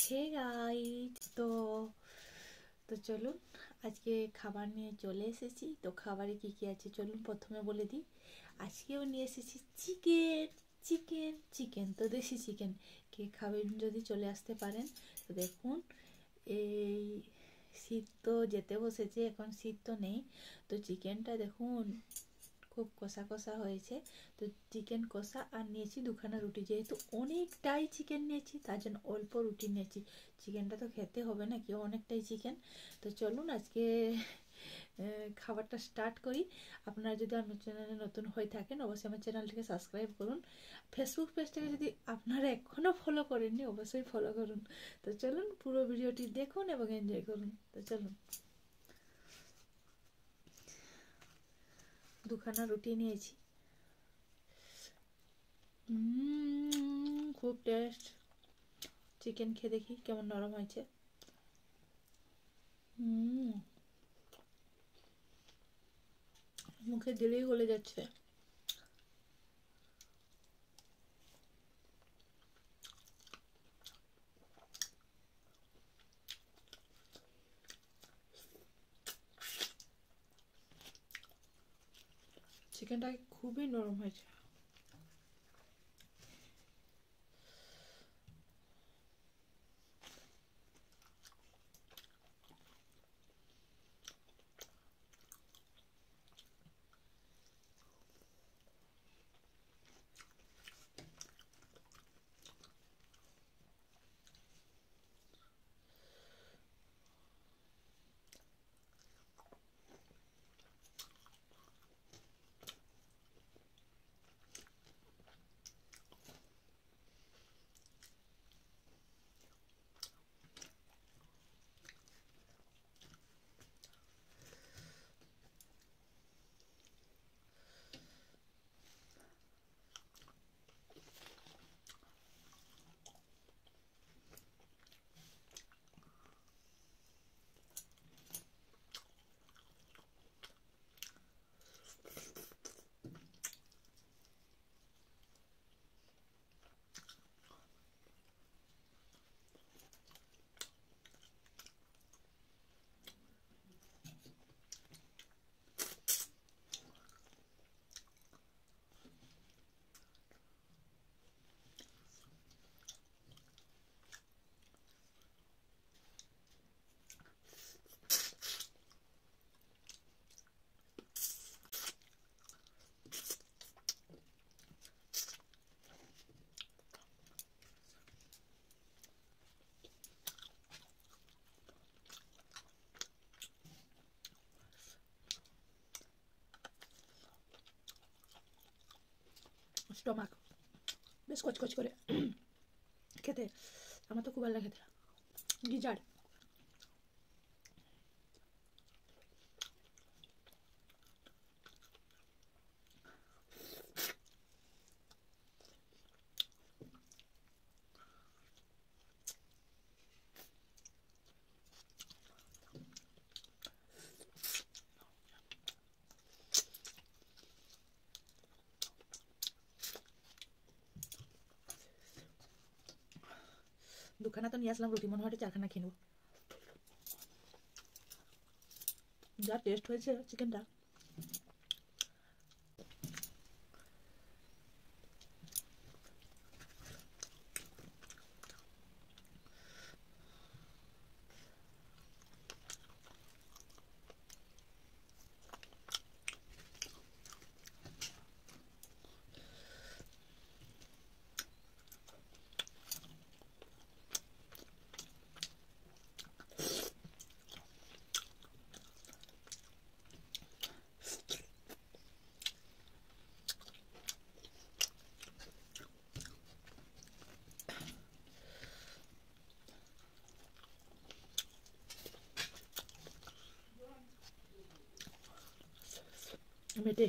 Hey guys, তো চলুন আজকে খাবার নিয়ে চলে এসেছি। তো খাবারে কি কি আছে চলুন প্রথমে বলে দিই। আজকেও নিয়ে এসেছি চিকেন। চিকেন তো দেশি চিকেন। কে খাবেন যদি চলে আসতে পারেন। তো দেখুন, এই শীত তো যেতে বসেছে, এখন শীত তো নেই। তো চিকেনটা দেখুন খুব কষা কষা হয়েছে। তো চিকেন কষা আর নিয়েছি দুখানা রুটি, যেহেতু অনেকটাই চিকেন নিয়েছি তার জন্য অল্প রুটি নিয়েছি। চিকেনটা তো খেতে হবে নাকি, অনেকটাই চিকেন। তো চলুন আজকে খাবারটা স্টার্ট করি। আপনারা যদি আমার চ্যানেলে নতুন হয়ে থাকেন অবশ্যই আমার চ্যানেলটিকে সাবস্ক্রাইব করুন। ফেসবুক পেজটাকে যদি আপনারা এখনও ফলো করেননি অবশ্যই ফলো করুন। তো চলুন পুরো ভিডিওটি দেখুন এবং এনজয় করুন। তো চলুন, দুখানা রুটি নিয়েছি। খুব টেস্ট। চিকেন খেয়ে দেখি কেমন নরম হয়েছে। মুখে দিলেই গলে যাচ্ছে। চিকেনটা খুবই নরম হয়েছে। স্টমাক বেশ কচকচ করে খেতে, আমার তো খুব ভালো লাগে খেতে। গিজার দুখানা তো নিয়ে আসলাম রুটি, মনে হয় চারখানা খেয়ে নেব। যা টেস্ট হয়েছে চিকেনটা। মেটে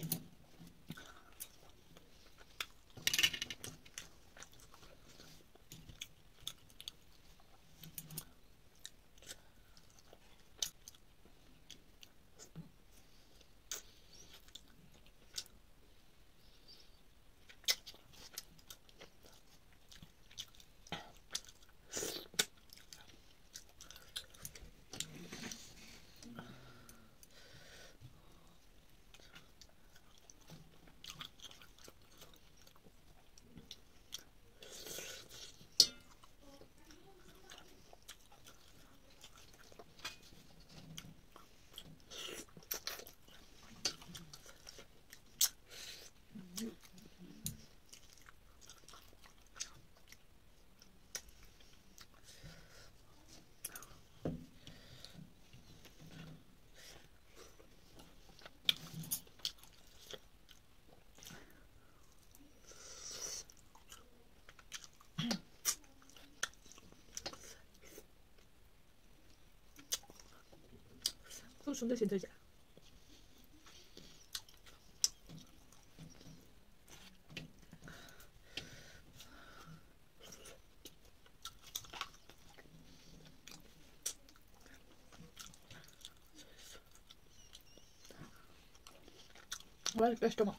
খুব সুন্দর সিদ্ধ হয়েছে। Esto más.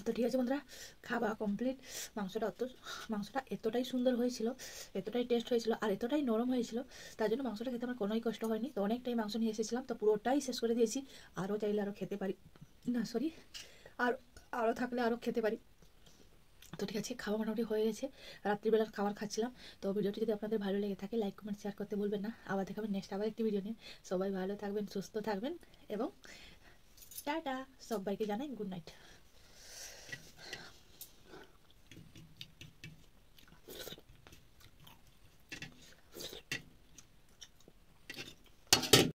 তো ঠিক আছে বন্ধুরা, খাওয়া কমপ্লিট। মাংসটা এতটাই সুন্দর হয়েছিল, এতটাই টেস্ট হয়েছিল, আর এতটাই নরম হয়েছিল, তার জন্য মাংসটা খেতে আমার কোনোই কষ্ট হয়নি। তো অনেকটাই মাংস নিয়ে এসেছিলাম, তো পুরোটাই শেষ করে দিয়েছি। আরও চাইলে আরও খেতে পারি, না সরি, আর আরও থাকলে আরও খেতে পারি। তো ঠিক আছে, খাওয়া মোটামুটি হয়ে গেছে, রাত্রিবেলার খাবার খাচ্ছিলাম। তো ভিডিওটি যদি আপনাদের ভালো লেগে থাকে লাইক কমেন্ট শেয়ার করতে ভুলবেন না। আবার দেখাবেন নেক্সট আবার একটি ভিডিও নিয়ে। সবাই ভালো থাকবেন, সুস্থ থাকবেন এবং টাটা। সবাইকে জানাই গুড নাইট।